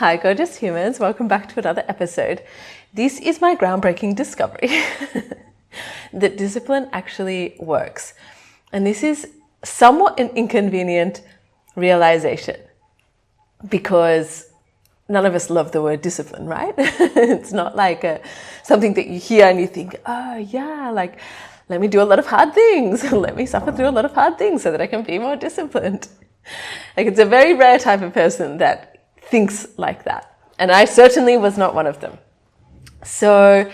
Hi, gorgeous humans. Welcome back to another episode. This is my groundbreaking discovery that discipline actually works. And this is somewhat an inconvenient realization because none of us love the word discipline, right? It's not like something that you hear and you think, oh yeah, like let me do a lot of hard things. Let me suffer through a lot of hard things so that I can be more disciplined. Like it's a very rare type of person that thinks like that. And I certainly was not one of them. So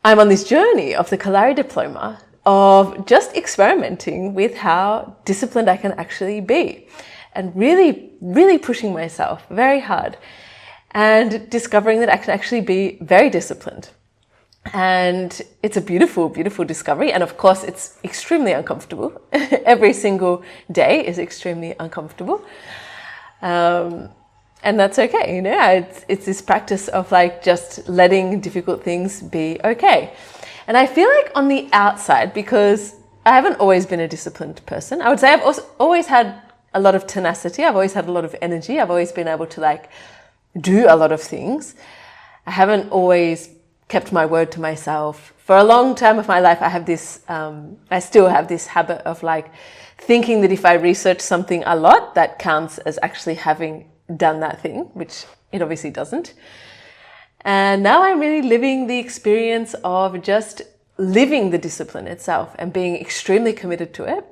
I'm on this journey of the Kalari diploma of just experimenting with how disciplined I can actually be and really pushing myself very hard and discovering that I can actually be very disciplined. And it's a beautiful, beautiful discovery. And of course, it's extremely uncomfortable. Every single day is extremely uncomfortable. And that's okay, you know, it's this practice of like just letting difficult things be okay. And I feel like on the outside, because I haven't always been a disciplined person, I would say I've also always had a lot of tenacity. I've always had a lot of energy. I've always been able to like do a lot of things. I haven't always kept my word to myself. For a long time of my life, I have this, I still have this habit of like thinking that if I research something a lot, that counts as actually having done that thing, which it obviously doesn't. And now I'm really living the experience of just living the discipline itself and being extremely committed to it,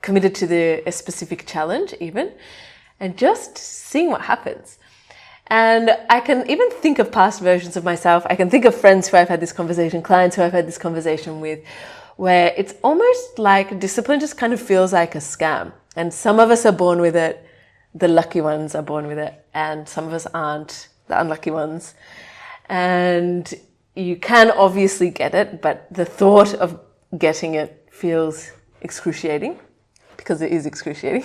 committed to a specific challenge even, and just seeing what happens. And I can even think of past versions of myself. I can think of friends who I've had this conversation, clients who I've had this conversation with, where it's almost like discipline just kind of feels like a scam. And some of us are born with it. The lucky ones are born with it, and some of us aren't, the unlucky ones. And you can obviously get it, but the thought of getting it feels excruciating, because it is excruciating.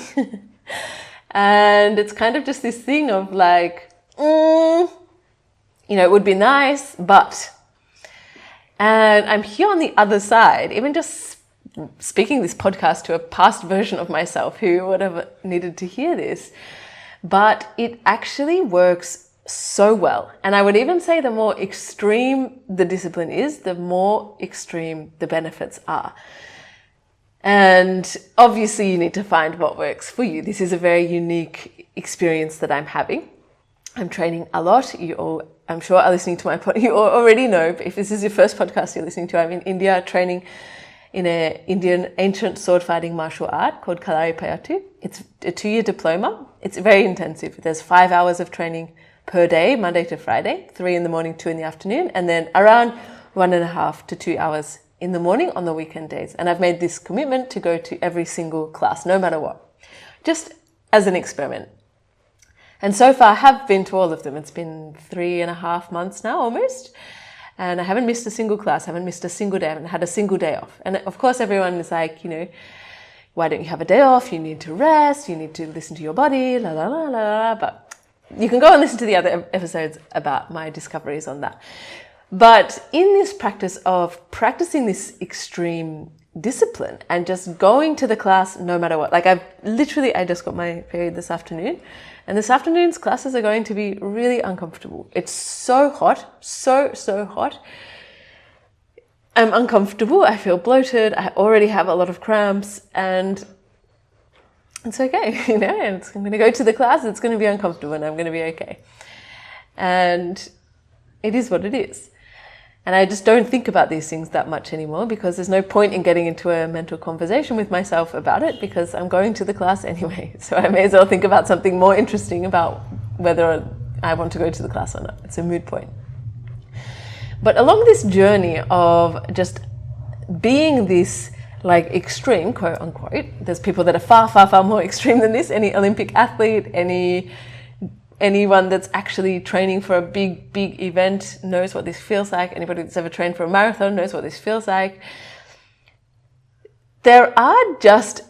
And it's kind of just this thing of like, you know, it would be nice, but. And I'm here on the other side, even just speaking this podcast to a past version of myself who would have needed to hear this, but it actually works so well. And I would even say the more extreme the discipline is, the more extreme the benefits are. And obviously you need to find what works for you. This is a very unique experience that I'm having. I'm training a lot. You all, I'm sure, are listening to my podcast. You all already know, but if this is your first podcast you're listening to, I'm in India training in an Indian ancient sword fighting martial art called Kalaripayattu. It's a 2-year diploma. It's very intensive. There's 5 hours of training per day, Monday to Friday, 3 in the morning, 2 in the afternoon, and then around 1.5 to 2 hours in the morning on the weekend days. And I've made this commitment to go to every single class, no matter what, just as an experiment. And so far I have been to all of them. It's been 3.5 months now almost. And I haven't missed a single class, haven't missed a single day, I haven't had a single day off. And of course everyone is like, you know, why don't you have a day off? You need to rest, you need to listen to your body, la la la la la. But you can go and listen to the other episodes about my discoveries on that. But in this practice of practicing this extreme discipline and just going to the class no matter what, like I just got my period this afternoon. And this afternoon's classes are going to be really uncomfortable. It's so hot, so hot. I'm uncomfortable. I feel bloated. I already have a lot of cramps and it's okay, you know, and I'm going to go to the class. It's going to be uncomfortable and I'm going to be okay. And it is what it is. And I just don't think about these things that much anymore because there's no point in getting into a mental conversation with myself about it because I'm going to the class anyway. So I may as well think about something more interesting about whether I want to go to the class or not. It's a moot point. But along this journey of just being this like extreme, quote unquote, there's people that are far more extreme than this. Any Olympic athlete, anyone that's actually training for a big event knows what this feels like. Anybody that's ever trained for a marathon knows what this feels like. There are just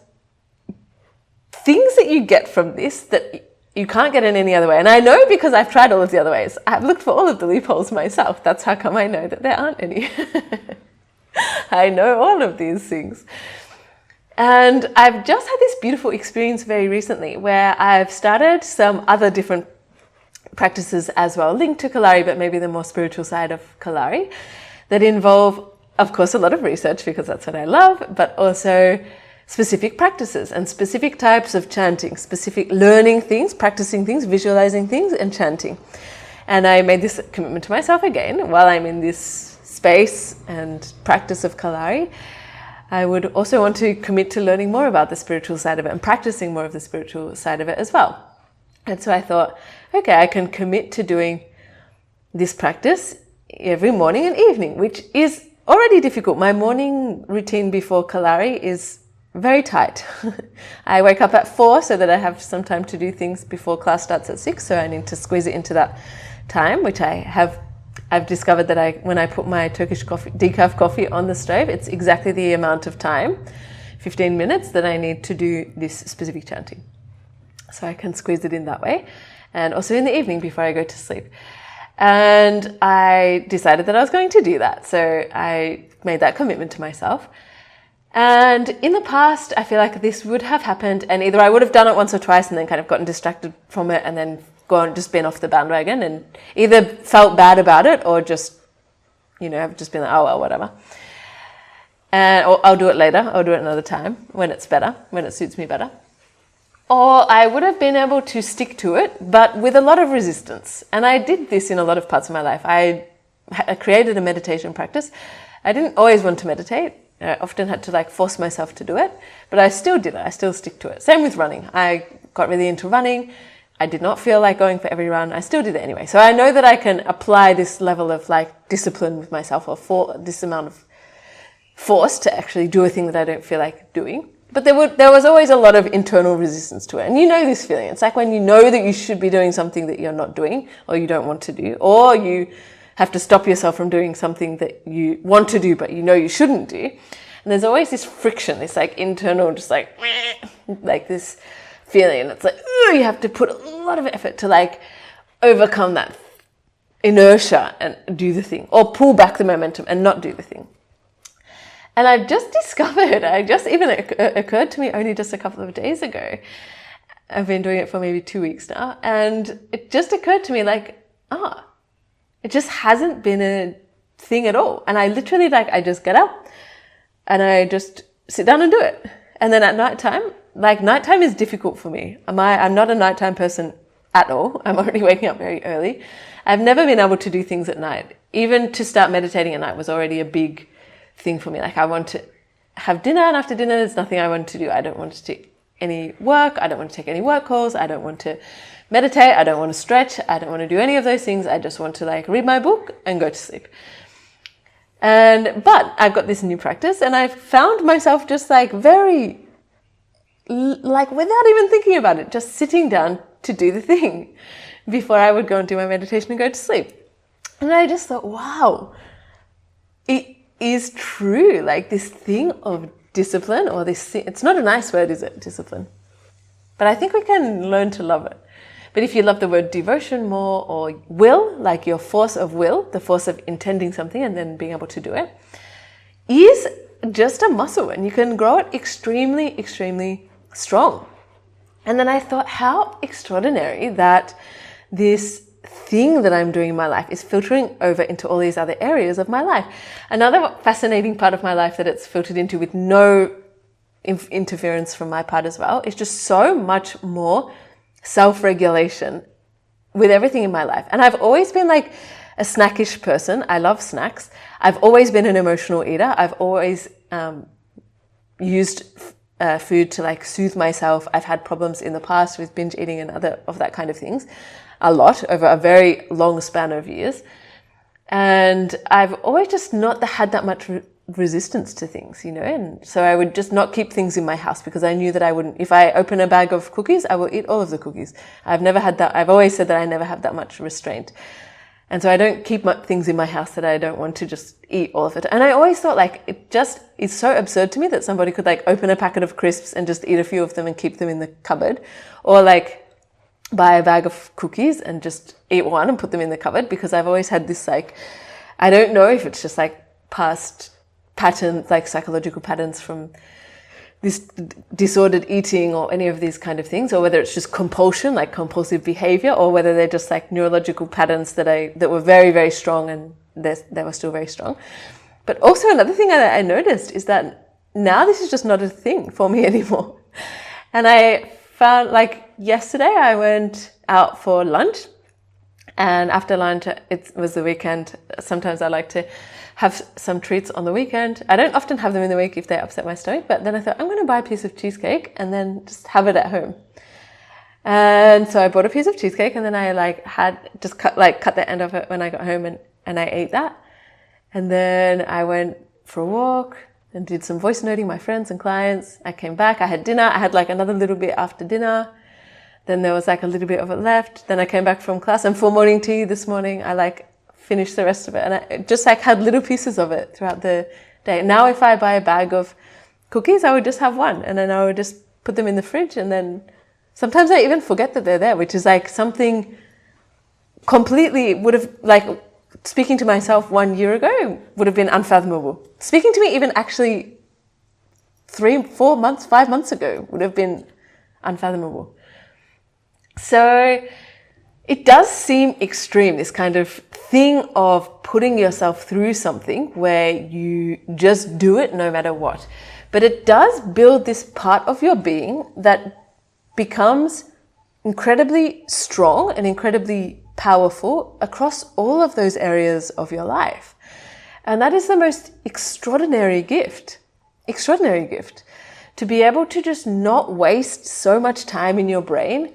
things that you get from this that you can't get in any other way. And I know because I've tried all of the other ways. I've looked for all of the loopholes myself. That's how come I know that there aren't any. I know all of these things. And I've just had this beautiful experience very recently where I've started some other different practices as well, linked to Kalari, but maybe the more spiritual side of Kalari, that involve, of course, a lot of research because that's what I love, but also specific practices and specific types of chanting, specific learning things, practicing things, visualizing things, and chanting. And I made this commitment to myself again while I'm in this space and practice of Kalari. I would also want to commit to learning more about the spiritual side of it and practicing more of the spiritual side of it as well. And so I thought, okay, I can commit to doing this practice every morning and evening, which is already difficult. My morning routine before Kalari is very tight. I wake up at 4 so that I have some time to do things before class starts at 6, so I need to squeeze it into that time, which I've discovered that when I put my Turkish coffee, decaf coffee on the stove, it's exactly the amount of time, 15 minutes, that I need to do this specific chanting. So I can squeeze it in that way. And also in the evening before I go to sleep. And I decided that I was going to do that. So I made that commitment to myself. And in the past, I feel like this would have happened, and either I would have done it once or twice and then kind of gotten distracted from it and then just been off the bandwagon and either felt bad about it or just, have just been like, oh, well, whatever. Or I'll do it later. I'll do it another time when it's better, when it suits me better. Or I would have been able to stick to it, but with a lot of resistance. And I did this in a lot of parts of my life. I created a meditation practice. I didn't always want to meditate. I often had to force myself to do it, but I still did it. I still stick to it. Same with running. I got really into running. I did not feel like going for every run. I still did it anyway. So I know that I can apply this level of discipline with myself, or for this amount of force to actually do a thing that I don't feel like doing. But there was always a lot of internal resistance to it. And you know this feeling. It's like when you know that you should be doing something that you're not doing or you don't want to do, or you have to stop yourself from doing something that you want to do but you know you shouldn't do. And there's always this friction, this internal, just this feeling. And it's you have to put a lot of effort to overcome that inertia and do the thing, or pull back the momentum and not do the thing. And I've just discovered, it occurred to me only just a couple of days ago. I've been doing it for maybe 2 weeks now. And it just occurred to me it just hasn't been a thing at all. And I literally I just get up and I just sit down and do it. And then at nighttime, nighttime is difficult for me. I'm not a nighttime person at all. I'm already waking up very early. I've never been able to do things at night. Even to start meditating at night was already a big thing for me. I want to have dinner, and after dinner there's nothing I want to do. I don't want to do any work. I don't want to take any work calls. I don't want to meditate. I don't want to stretch. I don't want to do any of those things. I just want to read my book and go to sleep. But I've got this new practice, and I've found myself just very without even thinking about it, just sitting down to do the thing before I would go and do my meditation and go to sleep. And I just thought, wow, it is true. This thing of discipline, or it's not a nice word, is it? Discipline. But I think we can learn to love it. But if you love the word devotion more, or will, your force of will, the force of intending something and then being able to do it, is just a muscle, and you can grow it extremely, extremely strong. And then I thought, how extraordinary that this thing that I'm doing in my life is filtering over into all these other areas of my life. Another fascinating part of my life that it's filtered into with no interference from my part as well is just so much more self-regulation with everything in my life. And I've always been a snackish person. I love snacks. I've always been an emotional eater. I've always used food to soothe myself. I've had problems in the past with binge eating and other of that kind of things, a lot over a very long span of years. And I've always just not had that much resistance to things, and so I would just not keep things in my house because I knew that I wouldn't. If I open a bag of cookies, I will eat all of the cookies. I've never had that. I've always said that I never have that much restraint. And so I don't keep things in my house that I don't want to just eat all of it. And I always thought it just is so absurd to me that somebody could open a packet of crisps and just eat a few of them and keep them in the cupboard, or buy a bag of cookies and just eat one and put them in the cupboard, because I've always had this I don't know if it's just past patterns, psychological patterns from this disordered eating or any of these kind of things, or whether it's just compulsion, like compulsive behavior, or whether they're just like neurological patterns that were very, very strong, and they were still very strong. But also another thing I noticed is that now this is just not a thing for me anymore. And I found, like, yesterday I went out for lunch, and after lunch, it was the weekend. Sometimes I like to have some treats on the weekend. I don't often have them in the week if they upset my stomach, but then I thought I'm going to buy a piece of cheesecake and then just have it at home. And so I bought a piece of cheesecake, and then I cut the end of it when I got home, and I ate that. And then I went for a walk and did some voice noting my friends and clients. I came back, I had dinner, I had like another little bit after dinner. Then there was like a little bit of it left. Then I came back from class, and for morning tea this morning, I like finished the rest of it. And I just like had little pieces of it throughout the day. Now if I buy a bag of cookies, I would just have one, and then I would just put them in the fridge, and then sometimes I even forget that they're there, which is like something completely would have, like, speaking to myself 1 year ago would have been unfathomable. Speaking to me even actually 3, 4 months, 5 months ago would have been unfathomable. So it does seem extreme, this kind of thing of putting yourself through something where you just do it no matter what. But it does build this part of your being that becomes incredibly strong and incredibly powerful across all of those areas of your life. And that is the most extraordinary gift to be able to just not waste so much time in your brain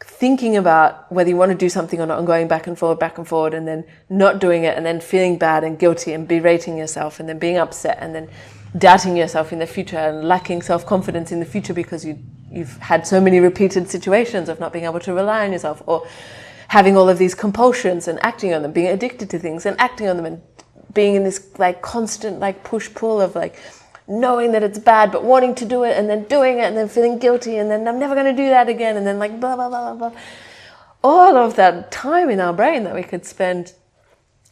thinking about whether you want to do something or not, and going back and forward, and then not doing it, and then feeling bad and guilty and berating yourself, and then being upset, and then doubting yourself in the future and lacking self-confidence in the future because you've had so many repeated situations of not being able to rely on yourself, or having all of these compulsions and acting on them, being addicted to things and acting on them, and being in this like constant like push-pull of like knowing that it's bad but wanting to do it, and then doing it, and then feeling guilty, and then I'm never going to do that again, and then like blah, blah, blah, blah, blah. All of that time in our brain that we could spend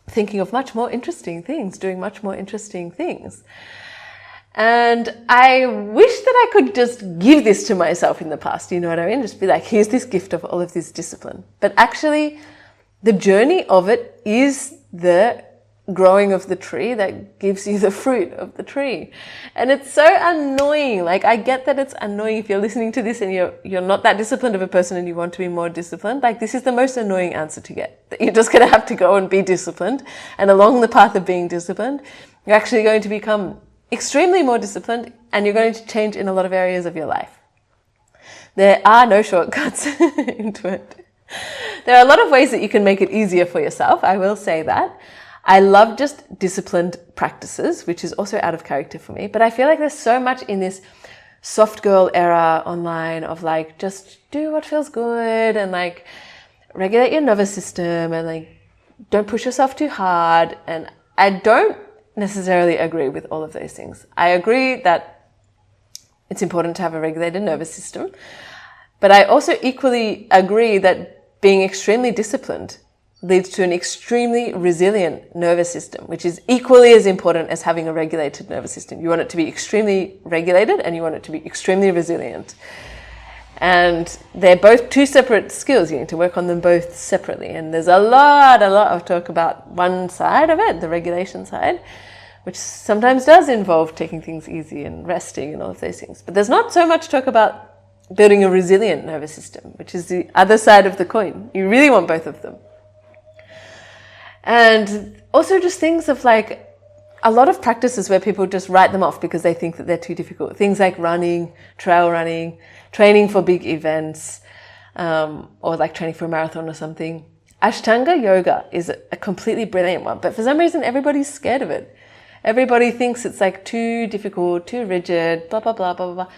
thinking of much more interesting things, doing much more interesting things. And I wish that I could just give this to myself in the past, you know what I mean? Just be like, here's this gift of all of this discipline. But actually, the journey of it is the growing of the tree that gives you the fruit of the tree. And it's so annoying. Like, I get that it's annoying if you're listening to this and you're not that disciplined of a person and you want to be more disciplined. Like, this is the most annoying answer to get. That you're just going to have to go and be disciplined. And along the path of being disciplined, you're actually going to become extremely more disciplined, and you're going to change in a lot of areas of your life. There are no shortcuts into it. There are a lot of ways that you can make it easier for yourself. I will say that. I love just disciplined practices, which is also out of character for me. But I feel like there's so much in this soft girl era online of like, just do what feels good, and like regulate your nervous system, and like don't push yourself too hard. And I don't necessarily agree with all of those things. I agree that it's important to have a regulated nervous system, but I also equally agree that being extremely disciplined leads to an extremely resilient nervous system, which is equally as important as having a regulated nervous system. You want it to be extremely regulated, and you want it to be extremely resilient. And they're both two separate skills. You need to work on them both separately. And there's a lot of talk about one side of it, the regulation side, which sometimes does involve taking things easy and resting and all of those things. But there's not so much talk about building a resilient nervous system, which is the other side of the coin. You really want both of them. And also just things of like a lot of practices where people just write them off because they think that they're too difficult. Things like running, trail running, training for big events, or like training for a marathon or something. Ashtanga yoga is a completely brilliant one, but for some reason everybody's scared of it. Everybody thinks it's like too difficult, too rigid, blah, blah, blah, blah, blah.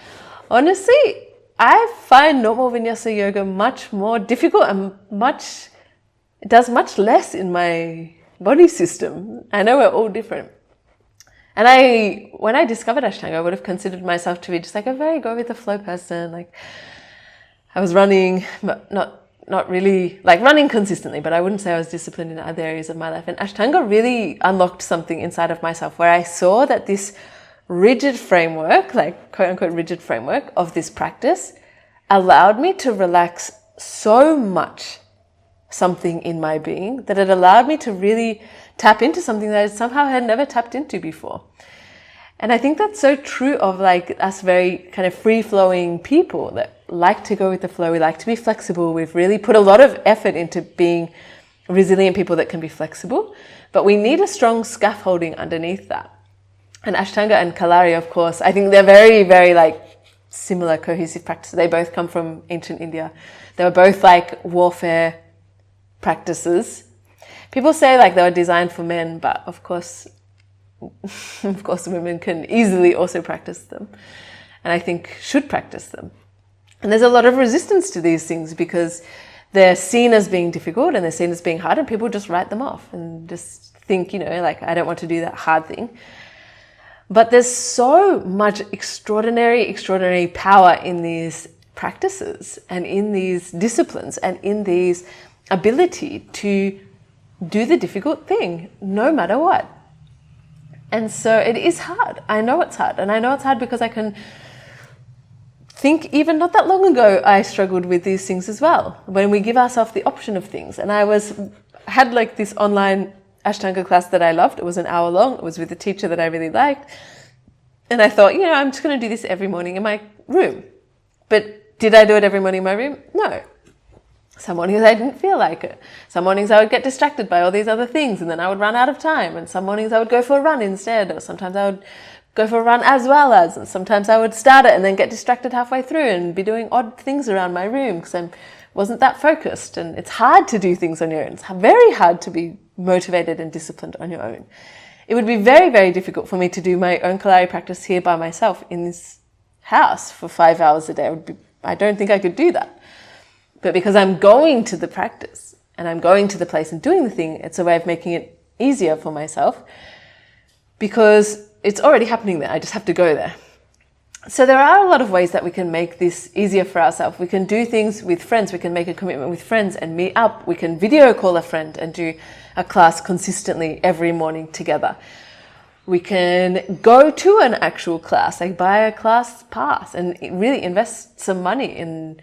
Honestly, I find normal vinyasa yoga much more difficult and it does much less in my body system. I know we're all different. And when I discovered Ashtanga, I would have considered myself to be just like a very go with the flow person. Like, I was running, but not really, like running consistently, but I wouldn't say I was disciplined in other areas of my life. And Ashtanga really unlocked something inside of myself where I saw that this rigid framework, like quote unquote rigid framework of this practice, allowed me to relax so much something in my being that it allowed me to really tap into something that I somehow had never tapped into before. And I think that's so true of like us very kind of free-flowing people that like to go with the flow. We like to be flexible. We've really put a lot of effort into being resilient people that can be flexible, but we need a strong scaffolding underneath that. And Ashtanga and Kalari, of course, I think they're very, very like similar cohesive practices. They both come from ancient India. They were both like warfare practices. People say like they were designed for men, but of course women can easily also practice them, and I think should practice them. And there's a lot of resistance to these things because they're seen as being difficult and they're seen as being hard, and people just write them off and just think, like, I don't want to do that hard thing. But there's so much extraordinary power in these practices and in these disciplines and in these ability to do the difficult thing no matter what. And so it is hard. I know it's hard. And I know it's hard because I can think even not that long ago, I struggled with these things as well. When we give ourselves the option of things. And I had like this online Ashtanga class that I loved. It was an hour long. It was with a teacher that I really liked. And I thought, I'm just going to do this every morning in my room. But did I do it every morning in my room? No. Some mornings I didn't feel like it. Some mornings I would get distracted by all these other things and then I would run out of time. And some mornings I would go for a run instead. Or sometimes I would go for a run as well as. And sometimes I would start it and then get distracted halfway through and be doing odd things around my room because I wasn't that focused. And it's hard to do things on your own. It's very hard to be motivated and disciplined on your own. It would be very, very difficult for me to do my own Kalari practice here by myself in this house for 5 hours a day. I don't think I could do that. But because I'm going to the practice and I'm going to the place and doing the thing, it's a way of making it easier for myself because it's already happening there. I just have to go there. So there are a lot of ways that we can make this easier for ourselves. We can do things with friends. We can make a commitment with friends and meet up. We can video call a friend and do a class consistently every morning together. We can go to an actual class, like buy a class pass and really invest some money in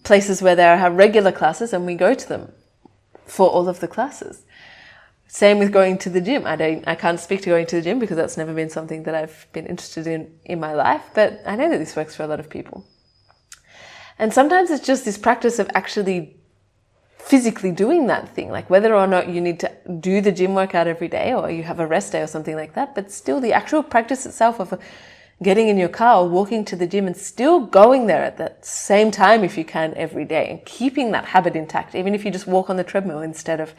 places where there are regular classes and we go to them for all of the classes. Same with going to the gym. I can't speak to going to the gym because that's never been something that I've been interested in my life, but I know that this works for a lot of people. And sometimes it's just this practice of actually physically doing that thing, like whether or not you need to do the gym workout every day or you have a rest day or something like that, but still the actual practice itself of getting in your car or walking to the gym and still going there at that same time if you can every day and keeping that habit intact, even if you just walk on the treadmill instead of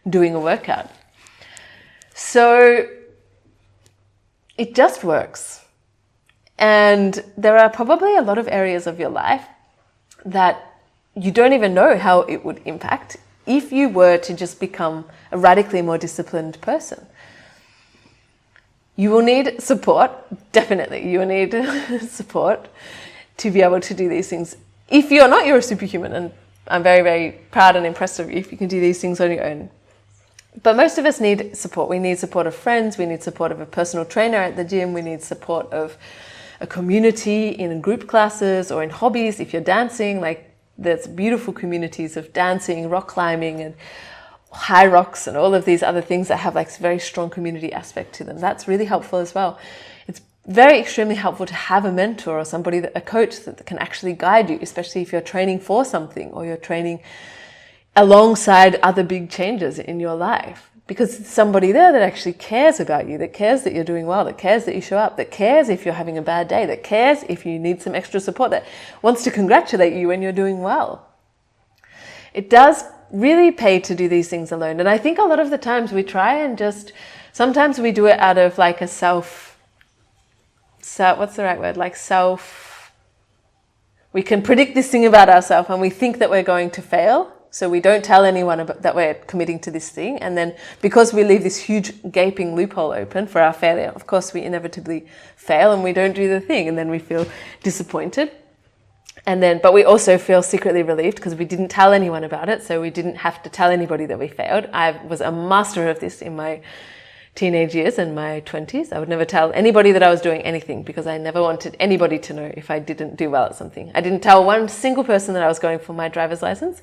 doing a workout. So it just works. And there are probably a lot of areas of your life that you don't even know how it would impact if you were to just become a radically more disciplined person. You will need support, definitely. You will need support to be able to do these things. If you're not, you're a superhuman, and I'm very, very proud and impressed of you if you can do these things on your own. But most of us need support. We need support of friends. We need support of a personal trainer at the gym. We need support of a community in group classes or in hobbies. If you're dancing, like there's beautiful communities of dancing, rock climbing, and high rocks and all of these other things that have like very strong community aspect to them. That's really helpful as well. It's very extremely helpful to have a mentor or somebody, a coach that can actually guide you, especially if you're training for something or you're training alongside other big changes in your life, because it's somebody there that actually cares about you, that cares that you're doing well, that cares that you show up, that cares if you're having a bad day, that cares if you need some extra support, that wants to congratulate you when you're doing well. It does really pay to do these things alone. And I think a lot of the times we try and sometimes we do it out of like a what's the right word? We can predict this thing about ourselves and we think that we're going to fail. So we don't tell anyone that we're committing to this thing. And then because we leave this huge gaping loophole open for our failure, of course we inevitably fail and we don't do the thing. And then we feel disappointed. But we also feel secretly relieved because we didn't tell anyone about it. So we didn't have to tell anybody that we failed. I was a master of this in my teenage years and my 20s. I would never tell anybody that I was doing anything because I never wanted anybody to know if I didn't do well at something. I didn't tell one single person that I was going for my driver's license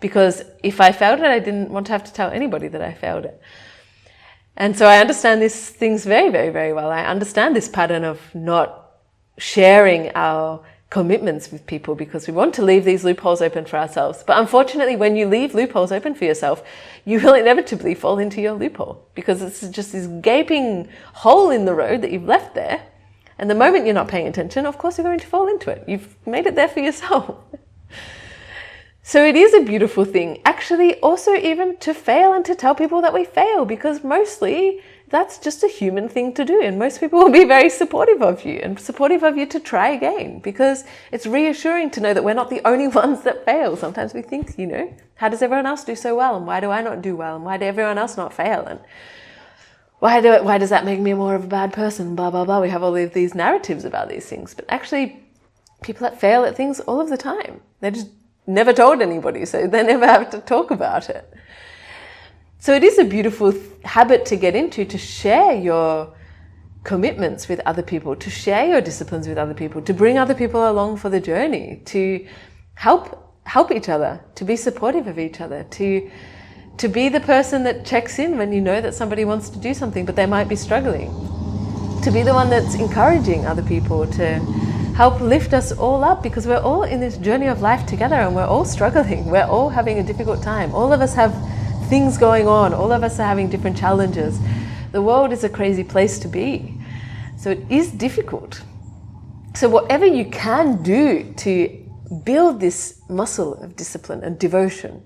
because if I failed it, I didn't want to have to tell anybody that I failed it. And so I understand these things very, very, very well. I understand this pattern of not sharing our commitments with people because we want to leave these loopholes open for ourselves. But unfortunately, when you leave loopholes open for yourself, you will inevitably fall into your loophole because it's just this gaping hole in the road that you've left there. And the moment you're not paying attention, of course, you're going to fall into it. You've made it there for yourself. So it is a beautiful thing, actually, also even to fail and to tell people that we fail, because mostly that's just a human thing to do. And most people will be very supportive of you and supportive of you to try again, because it's reassuring to know that we're not the only ones that fail. Sometimes we think, how does everyone else do so well? And why do I not do well? And why do everyone else not fail? And why does that make me more of a bad person? Blah, blah, blah. We have all of these narratives about these things. But actually, people that fail at things all of the time, they're just never told anybody, so they never have to talk about it. So it is a beautiful habit to get into, to share your commitments with other people, to share your disciplines with other people, to bring other people along for the journey, to help each other, to be supportive of each other, to be the person that checks in when you know that somebody wants to do something but they might be struggling, to be the one that's encouraging other people, to help lift us all up, because we're all in this journey of life together and we're all struggling. We're all having a difficult time. All of us have things going on. All of us are having different challenges. The world is a crazy place to be. So it is difficult. So whatever you can do to build this muscle of discipline and devotion,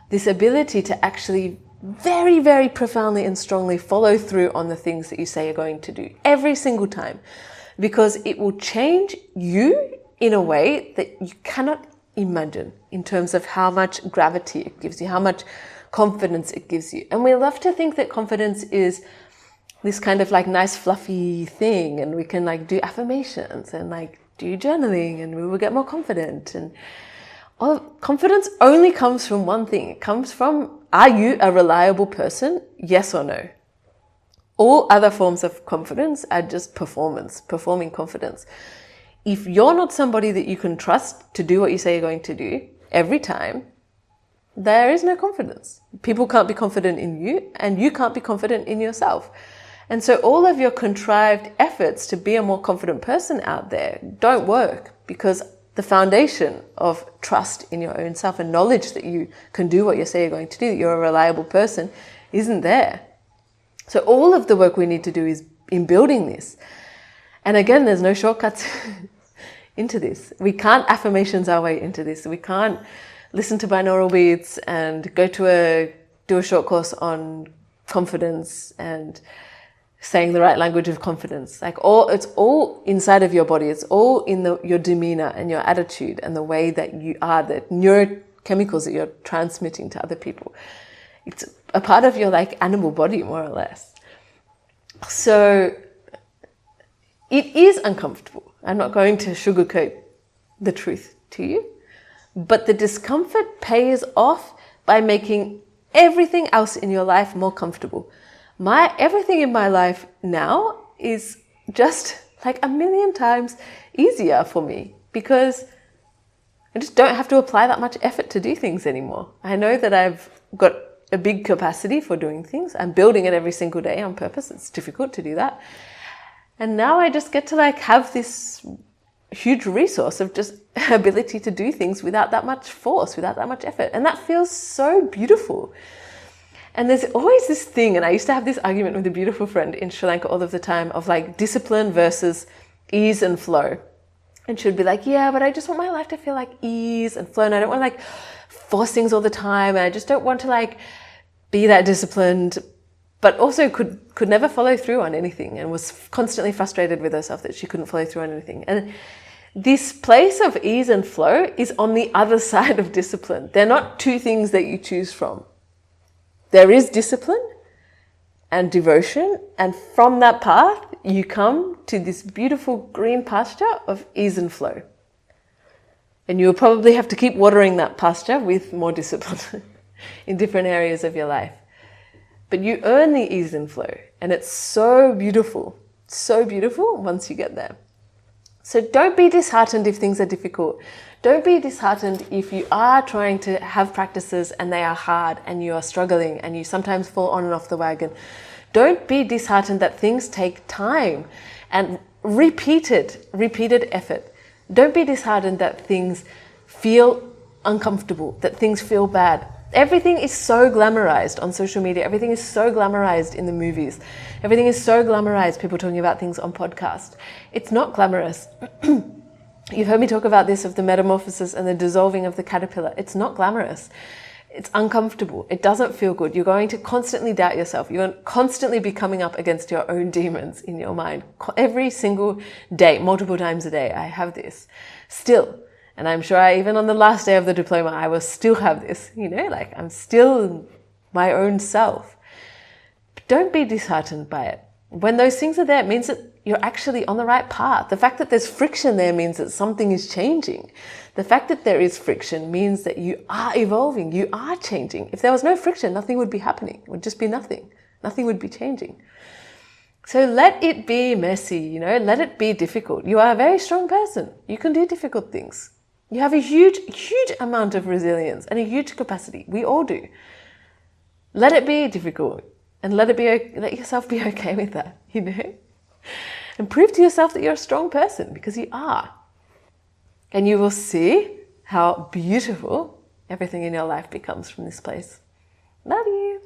this ability to actually very, very profoundly and strongly follow through on the things that you say you're going to do every single time, because it will change you in a way that you cannot imagine in terms of how much gravity it gives you, how much confidence it gives you. And we love to think that confidence is this kind of like nice fluffy thing, and we can like do affirmations and like do journaling and we will get more confident. And all confidence only comes from one thing. It comes from, are you a reliable person? Yes or no? All other forms of confidence are just performing confidence. If you're not somebody that you can trust to do what you say you're going to do every time, there is no confidence. People can't be confident in you and you can't be confident in yourself. And so all of your contrived efforts to be a more confident person out there don't work, because the foundation of trust in your own self and knowledge that you can do what you say you're going to do, that you're a reliable person, isn't there. So all of the work we need to do is in building this. And again, there's no shortcuts into this. We can't affirmations our way into this. We can't listen to binaural beats and go to do a short course on confidence and saying the right language of confidence. It's all inside of your body. It's all in your demeanor and your attitude and the way that you are, the neurochemicals that you're transmitting to other people. It's a part of your animal body, more or less. So it is uncomfortable. I'm not going to sugarcoat the truth to you, but the discomfort pays off by making everything else in your life more comfortable. Everything in my life now is just like a million times easier for me, because I just don't have to apply that much effort to do things anymore. I know that I've got a big capacity for doing things. I'm building it every single day on purpose. It's difficult to do that. And now I just get to have this huge resource of just ability to do things without that much force, without that much effort. And that feels so beautiful. And there's always this thing, and I used to have this argument with a beautiful friend in Sri Lanka all of the time, of discipline versus ease and flow. And she'd be like, yeah, but I just want my life to feel like ease and flow, and I don't want to force things all the time, and I just don't want to be that disciplined, but also could never follow through on anything, and was constantly frustrated with herself that she couldn't follow through on anything. And this place of ease and flow is on the other side of discipline. They're not two things that you choose from. There is discipline and devotion, and from that path, you come to this beautiful green pasture of ease and flow. And you'll probably have to keep watering that pasture with more discipline in different areas of your life. but you earn the ease and flow. And it's so beautiful once you get there. So don't be disheartened if things are difficult. Don't be disheartened if you are trying to have practices and they are hard and you are struggling and you sometimes fall on and off the wagon. Don't be disheartened that things take time and repeated effort. Don't be disheartened that things feel uncomfortable, that things feel bad. Everything is so glamorized on social media. Everything is so glamorized in the movies. Everything is so glamorized, people talking about things on podcasts. It's not glamorous. You've heard me talk about this, of the metamorphosis and the dissolving of the caterpillar. It's not glamorous. It's uncomfortable. It doesn't feel good. You're going to constantly doubt yourself. You're going to constantly be coming up against your own demons in your mind. Every single day, multiple times a day, I have this still. And I'm sure even on the last day of the diploma, I will still have this, like I'm still my own self. But don't be disheartened by it. When those things are there, it means that you're actually on the right path. The fact that there's friction there means that something is changing. The fact that there is friction means that you are evolving, you are changing. If there was no friction, nothing would be happening. It would just be nothing. Nothing would be changing. So let it be messy, let it be difficult. You are a very strong person. You can do difficult things. You have a huge amount of resilience and a huge capacity. We all do. Let it be difficult and let yourself be okay with that, And prove to yourself that you're a strong person, because you are. And you will see how beautiful everything in your life becomes from this place. Love you.